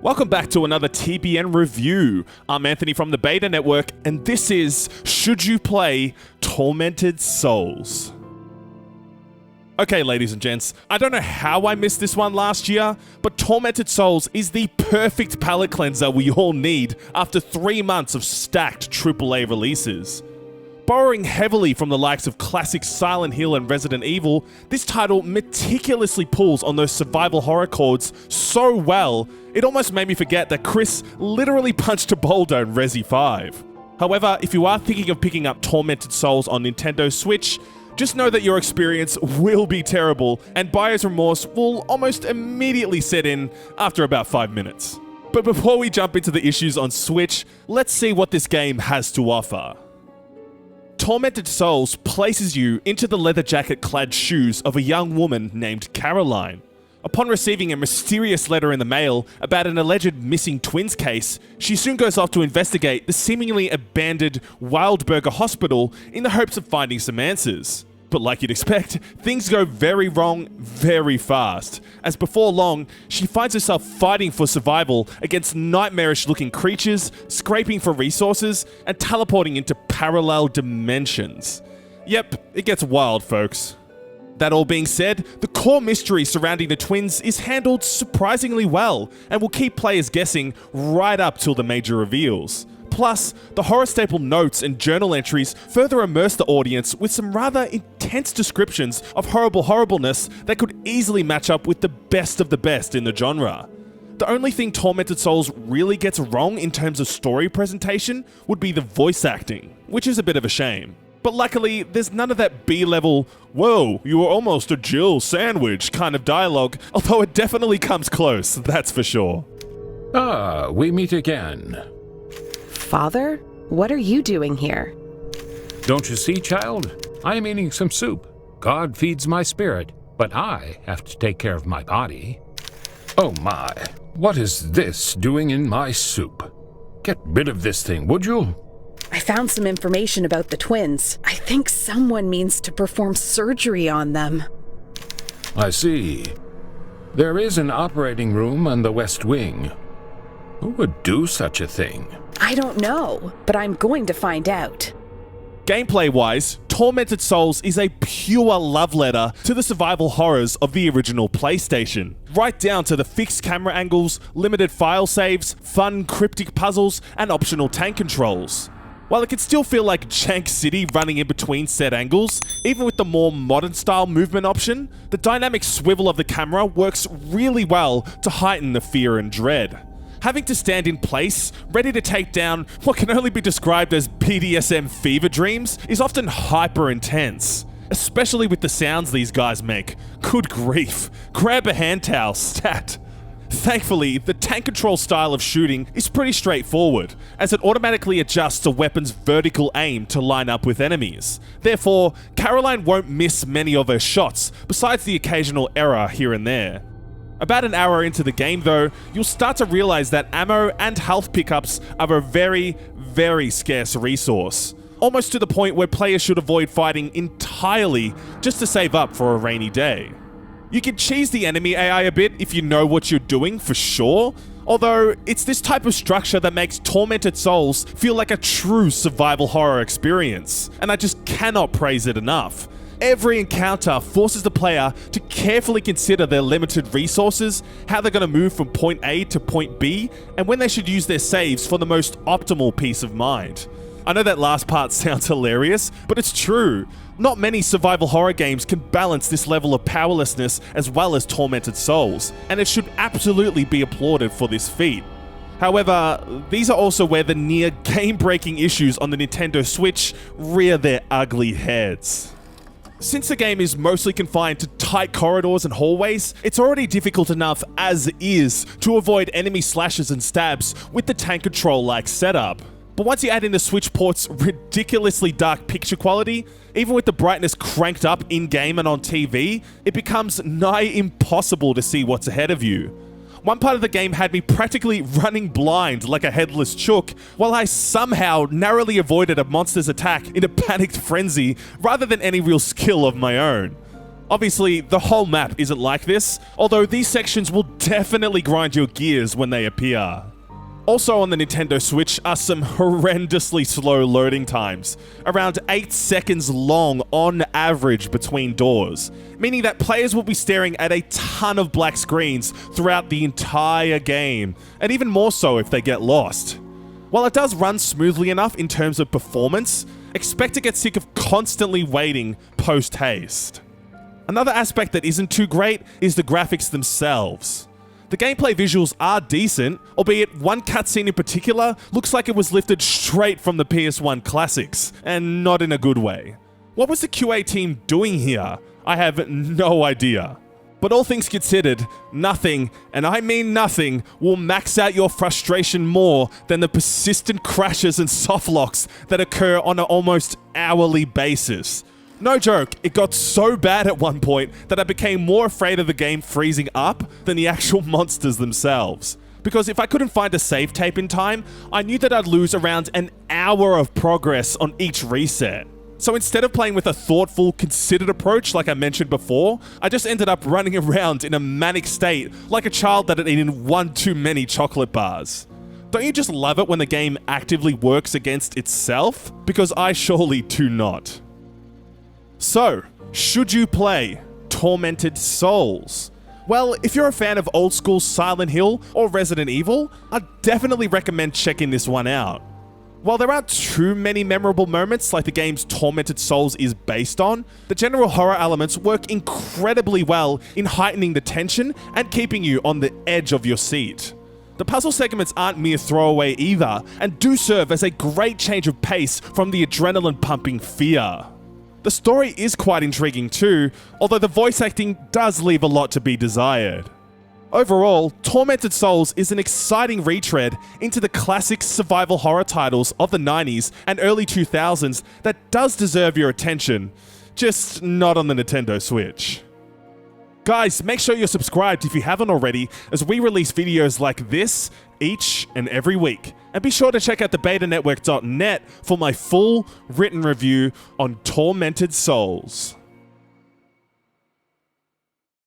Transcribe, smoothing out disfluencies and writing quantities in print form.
Welcome back to another TBN review. I'm Anthony from the Beta Network, and this is Should You Play Tormented Souls? Okay, ladies and gents, I don't know how I missed this one last year, but Tormented Souls is the perfect palate cleanser we all need after 3 months of stacked AAA releases. Borrowing heavily from the likes of classic Silent Hill and Resident Evil, this title meticulously pulls on those survival horror chords so well, it almost made me forget that Chris literally punched a boulder in Resi 5. However, if you are thinking of picking up Tormented Souls on Nintendo Switch, just know that your experience will be terrible, and buyer's remorse will almost immediately set in after about 5 minutes. But before we jump into the issues on Switch, let's see what this game has to offer. Tormented Souls places you into the leather jacket-clad shoes of a young woman named Caroline. Upon receiving a mysterious letter in the mail about an alleged missing twins case, she soon goes off to investigate the seemingly abandoned Wildberger Hospital in the hopes of finding some answers. But like you'd expect, things go very wrong very fast, as before long, she finds herself fighting for survival against nightmarish-looking creatures, scraping for resources, and teleporting into parallel dimensions. Yep, it gets wild, folks. That all being said, the core mystery surrounding the twins is handled surprisingly well, and will keep players guessing right up till the major reveals. Plus, the horror staple notes and journal entries further immerse the audience with some rather intense descriptions of horribleness that could easily match up with the best of the best in the genre. The only thing Tormented Souls really gets wrong in terms of story presentation would be the voice acting, which is a bit of a shame. But luckily, there's none of that B-level, "Whoa, you were almost a Jill sandwich" kind of dialogue, although it definitely comes close, that's for sure. Ah, we meet again. Father, what are you doing here? Don't you see, child? I am eating some soup. God feeds my spirit, but I have to take care of my body. Oh my, what is this doing in my soup? Get rid of this thing, would you? I found some information about the twins. I think someone means to perform surgery on them. I see. There is an operating room on the West Wing. Who would do such a thing? I don't know, but I'm going to find out. Gameplay-wise, Tormented Souls is a pure love letter to the survival horrors of the original PlayStation, right down to the fixed camera angles, limited file saves, fun cryptic puzzles, and optional tank controls. While it can still feel like Jank City running in between set angles, even with the more modern style movement option, the dynamic swivel of the camera works really well to heighten the fear and dread. Having to stand in place, ready to take down what can only be described as BDSM fever dreams, is often hyper intense. Especially with the sounds these guys make. Good grief. Grab a hand towel, stat. Thankfully, the tank control style of shooting is pretty straightforward, as it automatically adjusts a weapon's vertical aim to line up with enemies. Therefore, Caroline won't miss many of her shots, besides the occasional error here and there. About an hour into the game though, you'll start to realize that ammo and health pickups are a very, very scarce resource. Almost to the point where players should avoid fighting entirely just to save up for a rainy day. You can cheese the enemy AI a bit if you know what you're doing for sure, although it's this type of structure that makes Tormented Souls feel like a true survival horror experience, and I just cannot praise it enough. Every encounter forces the player to carefully consider their limited resources, how they're going to move from point A to point B, and when they should use their saves for the most optimal peace of mind. I know that last part sounds hilarious, but it's true. Not many survival horror games can balance this level of powerlessness as well as Tormented Souls, and it should absolutely be applauded for this feat. However, these are also where the near game-breaking issues on the Nintendo Switch rear their ugly heads. Since the game is mostly confined to tight corridors and hallways, it's already difficult enough as is to avoid enemy slashes and stabs with the tank control-like setup. But once you add in the Switch port's ridiculously dark picture quality, even with the brightness cranked up in-game and on TV, it becomes nigh impossible to see what's ahead of you. One part of the game had me practically running blind like a headless chook, while I somehow narrowly avoided a monster's attack in a panicked frenzy rather than any real skill of my own. Obviously, the whole map isn't like this, although these sections will definitely grind your gears when they appear. Also on the Nintendo Switch are some horrendously slow loading times, around 8 seconds long on average between doors, meaning that players will be staring at a ton of black screens throughout the entire game, and even more so if they get lost. While it does run smoothly enough in terms of performance, expect to get sick of constantly waiting post-haste. Another aspect that isn't too great is the graphics themselves. The gameplay visuals are decent, albeit one cutscene in particular looks like it was lifted straight from the PS1 classics, and not in a good way. What was the QA team doing here? I have no idea. But all things considered, nothing, and I mean nothing, will max out your frustration more than the persistent crashes and softlocks that occur on an almost hourly basis. No joke, it got so bad at one point that I became more afraid of the game freezing up than the actual monsters themselves. Because if I couldn't find a save tape in time, I knew that I'd lose around an hour of progress on each reset. So instead of playing with a thoughtful, considered approach like I mentioned before, I just ended up running around in a manic state like a child that had eaten one too many chocolate bars. Don't you just love it when the game actively works against itself? Because I surely do not. So, should you play Tormented Souls? Well, if you're a fan of old school Silent Hill or Resident Evil, I'd definitely recommend checking this one out. While there aren't too many memorable moments like the game's Tormented Souls is based on, the general horror elements work incredibly well in heightening the tension and keeping you on the edge of your seat. The puzzle segments aren't mere throwaway either, and do serve as a great change of pace from the adrenaline-pumping fear. The story is quite intriguing too, although the voice acting does leave a lot to be desired. Overall, Tormented Souls is an exciting retread into the classic survival horror titles of the 90s and early 2000s that does deserve your attention, just not on the Nintendo Switch. Guys, make sure you're subscribed if you haven't already, as we release videos like this each and every week. And be sure to check out thebetanetwork.net for my full written review on Tormented Souls.